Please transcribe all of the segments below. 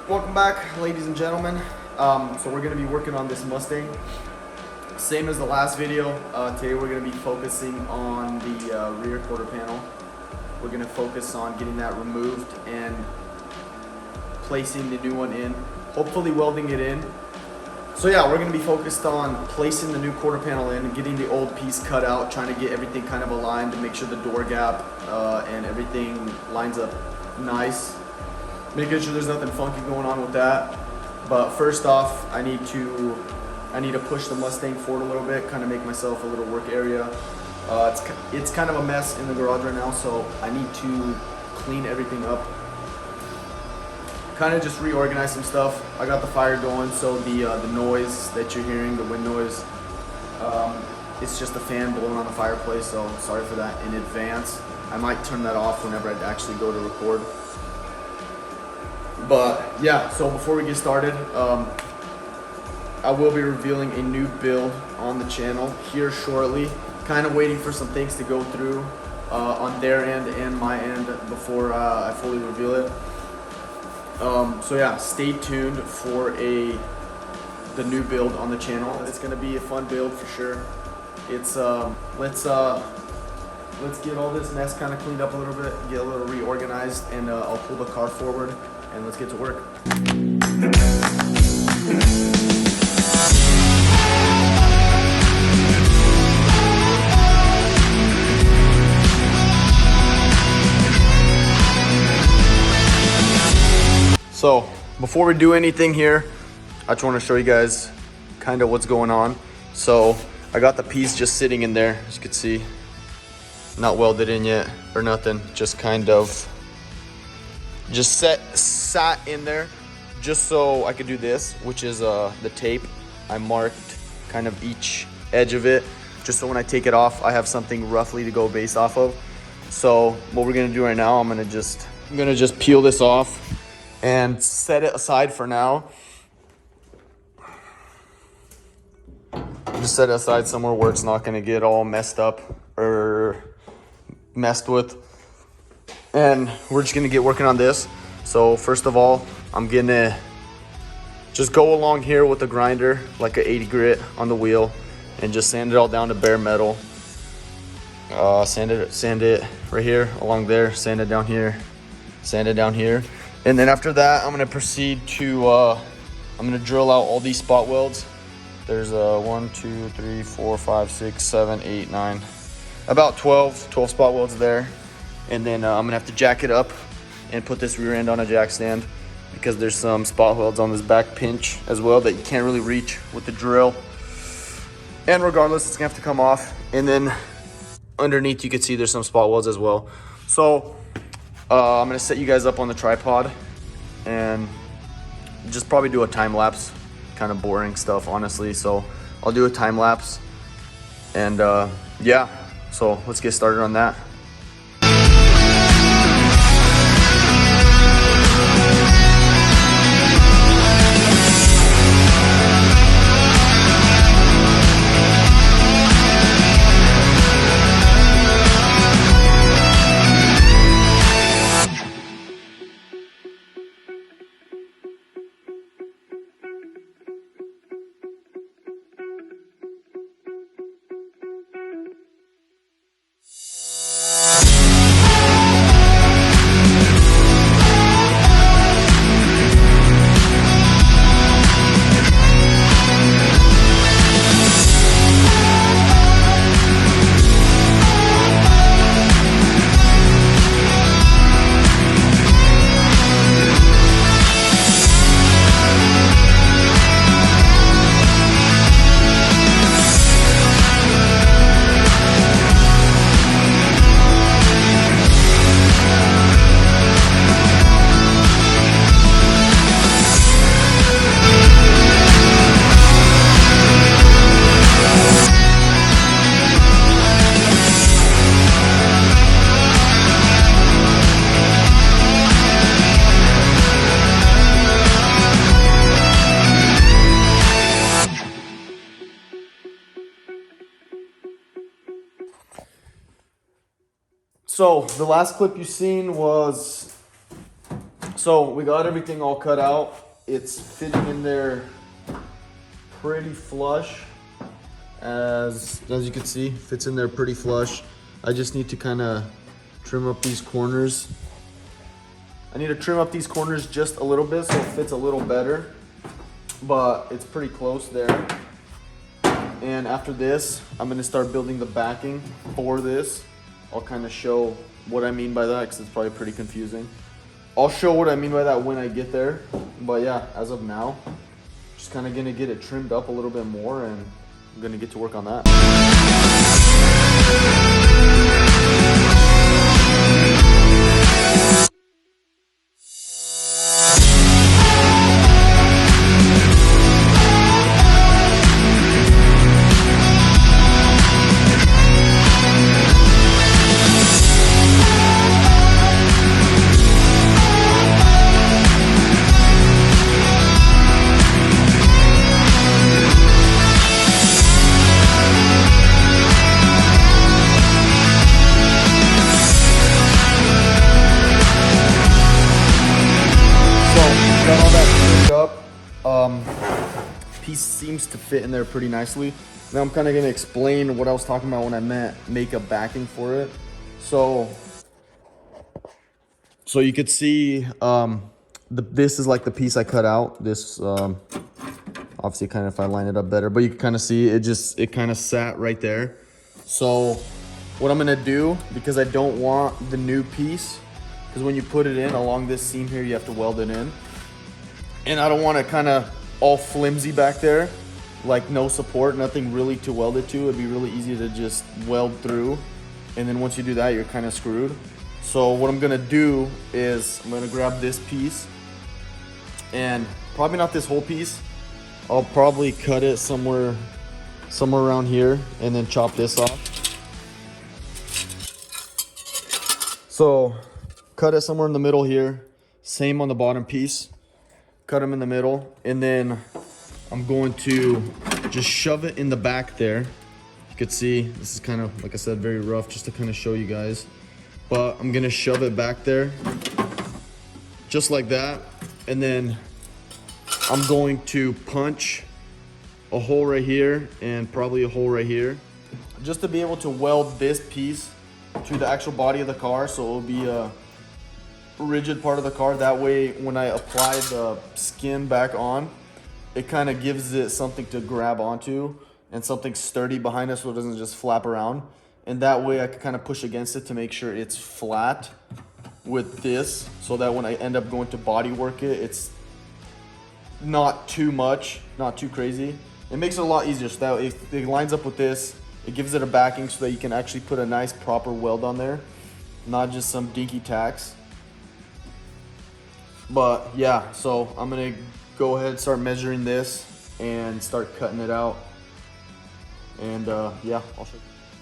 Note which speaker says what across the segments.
Speaker 1: Welcome back, ladies and gentlemen. So we're going to be working on this Mustang. Same as the last video. Today we're going to be focusing on the rear quarter panel. We're going to focus on getting that removed and placing the new one in. Hopefully welding it in. So yeah, we're going to be focused on placing the new quarter panel in, getting the old piece cut out, trying to get everything kind of aligned to make sure the door gap and everything lines up nice. Making sure there's nothing funky going on with that. But first off, I need to push the Mustang forward a little bit, kind of make myself a little work area. It's kind of a mess in the garage right now, so I need to clean everything up. Kind of just reorganize some stuff. I got the fire going, so the noise that you're hearing, the wind noise, it's just a fan blowing on the fireplace, so sorry for that in advance. I might turn that off whenever I actually go to record. But yeah, so before we get started, I will be revealing a new build on the channel here shortly. Kind of waiting for some things to go through on their end and my end before I fully reveal it. So yeah, stay tuned for the new build on the channel. It's gonna be a fun build for sure. It's let's get all this mess kind of cleaned up a little bit, get a little reorganized, and I'll pull the car forward and let's get to work. So before we do anything here, I just want to show you guys kind of what's going on. So I got the piece just sitting in there, as you can see, not welded in yet or nothing, just kind of sat in there just so I could do this, which is the tape. I marked kind of each edge of it just so when I take it off I have something roughly to go base off of. So what we're gonna do right now, I'm gonna just peel this off and set it aside for now. Just set it aside somewhere where it's not gonna get all messed up or messed with. And we're just gonna get working on this. So first of all, I'm gonna just go along here with the grinder, like a 80 grit on the wheel, and just sand it all down to bare metal. Sand it right here, along there, sand it down here, sand it down here. And then after that, I'm gonna proceed to, I'm gonna drill out all these spot welds. There's 1, 2, 3, 4, 5, 6, 7, 8, 9, about 12 spot welds there. And then I'm gonna have to jack it up and put this rear end on a jack stand because there's some spot welds on this back pinch as well that you can't really reach with the drill. And regardless, it's gonna have to come off. And then underneath you can see there's some spot welds as well. So I'm gonna set you guys up on the tripod and just probably do a time lapse. Kind of boring stuff, honestly. So I'll do a time lapse and yeah, so let's get started on that. So the last clip you seen was So we got everything all cut out. It's fitting in there pretty flush. As you can see, fits in there pretty flush. I just need to kind of trim up these corners. I need to trim up these corners just a little bit so it fits a little better, but it's pretty close there. And after this, I'm gonna start building the backing for this. I'll kind of show what I mean by that because it's probably pretty confusing. I'll show what I mean by that when I get there. But yeah, as of now, just kind of gonna get it trimmed up a little bit more and I'm gonna get to work on that. Got all that trimmed up. Piece seems to fit in there pretty nicely. Now I'm kind of going to explain what I was talking about when I meant make a backing for it. So you could see this is like the piece I cut out. This obviously kind of if I line it up better, but you can kind of see it kind of sat right there. So what I'm going to do, because I don't want the new piece, because when you put it in along this seam here, you have to weld it in. And I don't want it kind of all flimsy back there, like no support, nothing really to weld it to. It'd be really easy to just weld through. And then once you do that, you're kind of screwed. So what I'm gonna do is I'm gonna grab this piece and probably not this whole piece. I'll probably cut it somewhere around here and then chop this off. So cut it somewhere in the middle here. Same on the bottom piece. Cut them in the middle, and then I'm going to just shove it in the back there. You could see this is kind of, like I said, very rough just to kind of show you guys, but I'm gonna shove it back there just like that, and then I'm going to punch a hole right here and probably a hole right here just to be able to weld this piece to the actual body of the car, so it will be a rigid part of the car. That way when I apply the skin back on, it kind of gives it something to grab onto and something sturdy behind it so it doesn't just flap around. And that way I can kind of push against it to make sure it's flat with this, so that when I end up going to body work it, it's not too much, not too crazy. It makes it a lot easier, so that if it lines up with this, it gives it a backing so that you can actually put a nice proper weld on there, not just some dinky tacks. But yeah, so I'm gonna go ahead and start measuring this and start cutting it out. And yeah,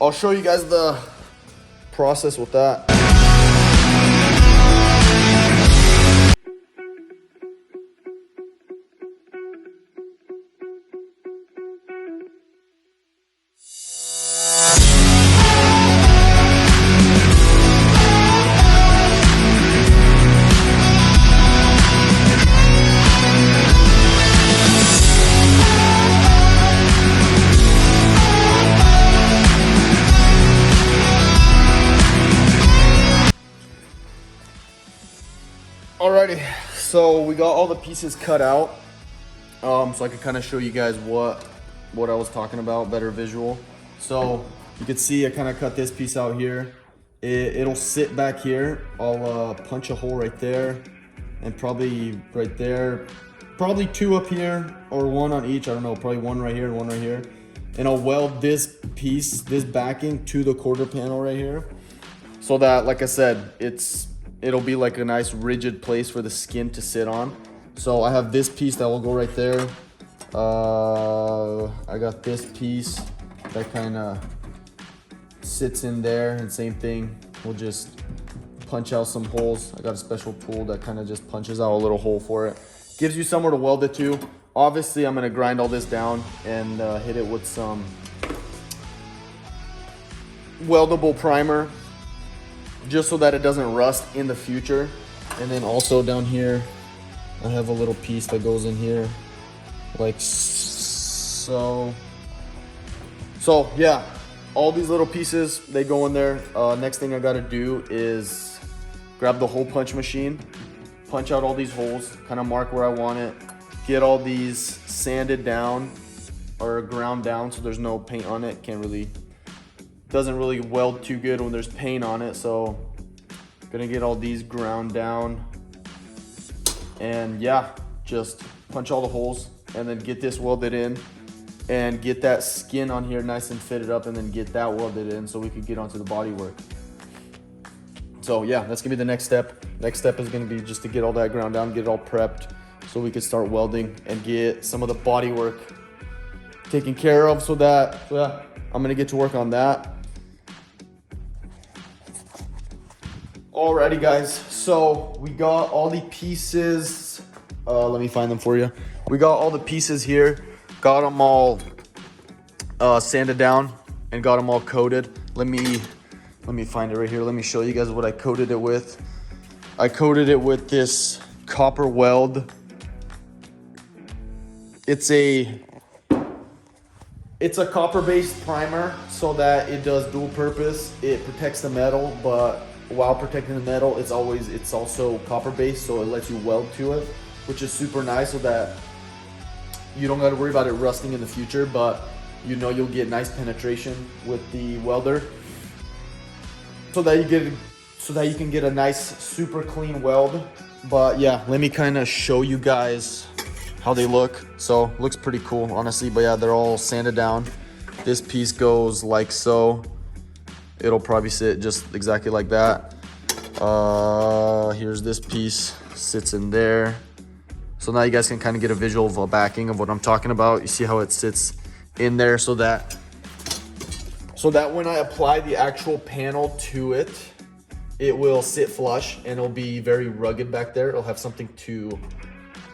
Speaker 1: I'll show you guys the process with that. Alrighty, so we got all the pieces cut out, so I could kind of show you guys what I was talking about, better visual. So you can see I kind of cut this piece out here. It'll sit back here. I'll punch a hole right there and probably right there, probably two up here or one on each, I don't know, probably one right here and one right here. And I'll weld this piece, this backing to the quarter panel right here, so that, like I said, it'll be like a nice rigid place for the skin to sit on. So I have this piece that will go right there. I got this piece that kind of sits in there, and same thing, we'll just punch out some holes. I got a special tool that kind of just punches out a little hole for it. Gives you somewhere to weld it to. Obviously, I'm gonna grind all this down and hit it with some weldable primer, just so that it doesn't rust in the future. And then also down here, I have a little piece that goes in here, like so. So yeah, all these little pieces, they go in there. Next thing I gotta do is grab the hole punch machine, punch out all these holes, kind of mark where I want it, get all these sanded down or ground down so there's no paint on it. Doesn't really weld too good when there's paint on it. So gonna get all these ground down, and yeah, just punch all the holes and then get this welded in and get that skin on here nice and fitted up, and then get that welded in so we could get onto the body work. So yeah, that's gonna be the next step. Next step is gonna be just to get all that ground down, get it all prepped so we could start welding and get some of the body work taken care of. So yeah, I'm gonna get to work on that. Alrighty guys, so we got all the pieces. Let me find them for you. We got all the pieces here, got them all sanded down and got them all coated. Let me find it right here. Let me show you guys what I coated it with. I coated it with this copper weld. It's a copper-based primer so that it does dual purpose. It protects the metal, but while protecting the metal, it's also copper-based, so it lets you weld to it, which is super nice so that you don't got to worry about it rusting in the future, but you know you'll get nice penetration with the welder so that you can get a nice super clean weld. But yeah, let me kind of show you guys how they look. So looks pretty cool, honestly. But yeah, they're all sanded down. This piece goes like so. It'll probably sit just exactly like that. Here's this piece, sits in there. So now you guys can kind of get a visual of a backing of what I'm talking about. You see how it sits in there so that when I apply the actual panel to it, it will sit flush and it'll be very rugged back there. It'll have something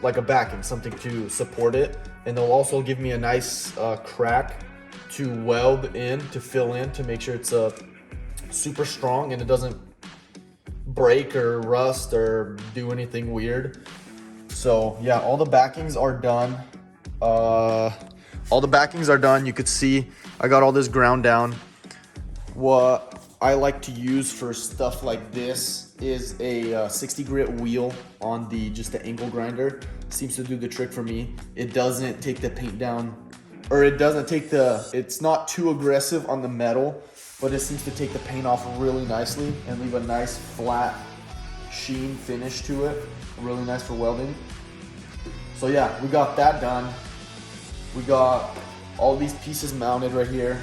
Speaker 1: like a backing, something to support it. And they'll also give me a nice crack to weld in, to fill in, to make sure it's super strong and it doesn't break or rust or do anything weird. So yeah, all the backings are done. You could see I got all this ground down. What I like to use for stuff like this is a 60 grit wheel on just the angle grinder. Seems to do the trick for me. It doesn't take the paint down, or it's not too aggressive on the metal, but it seems to take the paint off really nicely and leave a nice flat sheen finish to it. Really nice for welding. So yeah, we got that done. We got all these pieces mounted right here.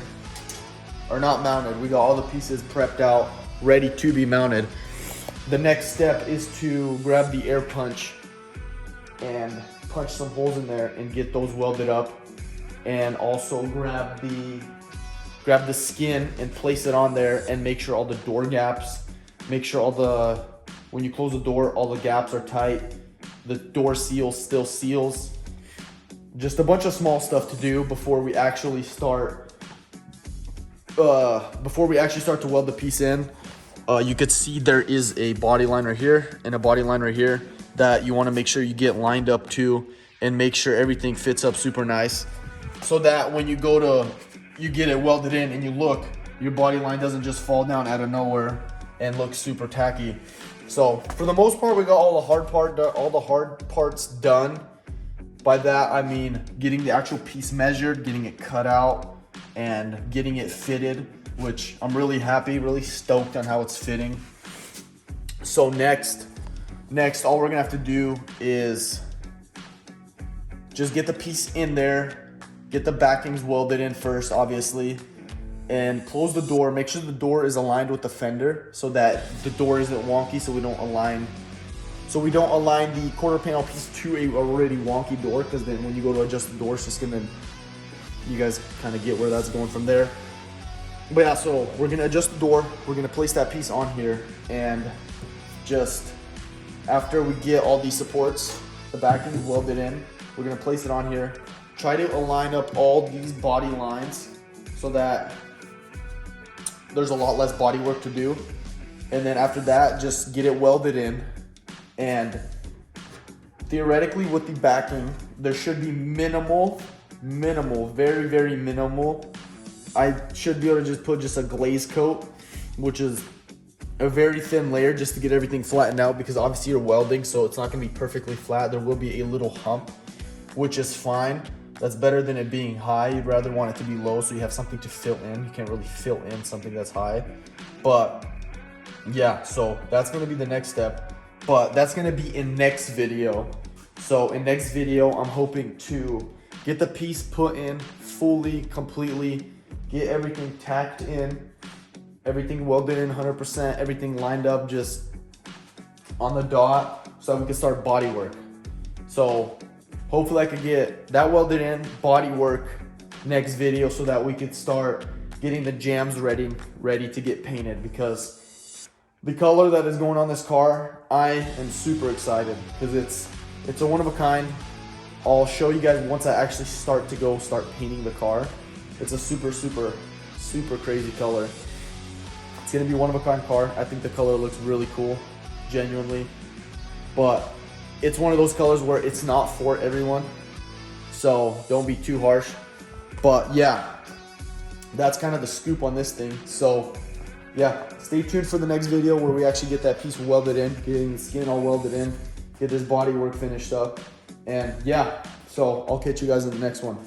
Speaker 1: Or not mounted, we got all the pieces prepped out, ready to be mounted. The next step is to grab the air punch and punch some holes in there and get those welded up. And also grab the skin and place it on there and make sure all the door gaps, make sure when you close the door, all the gaps are tight. The door seal still seals. Just a bunch of small stuff to do before we actually start to weld the piece in. You could see there is a body line right here and a body line right here that you want to make sure you get lined up to and make sure everything fits up super nice, so that when you get it welded in and you look, your body line doesn't just fall down out of nowhere and look super tacky. So for the most part, we got all the hard parts done. By that I mean getting the actual piece measured, getting it cut out, and getting it fitted, which I'm really happy, really stoked on how it's fitting. So next, all we're gonna have to do is just get the piece in there, get the backings welded in first, obviously, and close the door. Make sure the door is aligned with the fender so that the door isn't wonky, so we don't align the quarter panel piece to a already wonky door, because then when you go to adjust the door, it's just gonna, you guys kind of get where that's going from there. But yeah, so we're gonna adjust the door, we're gonna place that piece on here, and just after we get all these supports, the backing welded in, we're gonna place it on here, try to align up all these body lines so that there's a lot less body work to do. And then after that, just get it welded in, And theoretically with the backing, there should be minimal, very, very minimal. I should be able to just put just a glaze coat, which is a very thin layer just to get everything flattened out, because obviously you're welding, so it's not gonna be perfectly flat. There will be a little hump, which is fine. That's better than it being high. You'd rather want it to be low so you have something to fill in. You can't really fill in something that's high. But yeah, so that's gonna be the next step. But that's gonna be in next video. So in next video, I'm hoping to get the piece put in fully, completely, get everything tacked in, everything welded in 100%, everything lined up just on the dot so that we can start body work. So hopefully I could get that welded in, body work next video so that we could start getting the jambs ready to get painted, because the color that is going on this car, I am super excited because it's a one of a kind. I'll show you guys once I actually start painting the car. It's a super crazy color. It's gonna be one of a kind car. I think the color looks really cool, genuinely. But it's one of those colors where it's not for everyone, so don't be too harsh. But yeah, that's kind of the scoop on this thing. So yeah, stay tuned for the next video where we actually get that piece welded in, getting the skin all welded in, get this body work finished up. And yeah, so I'll catch you guys in the next one.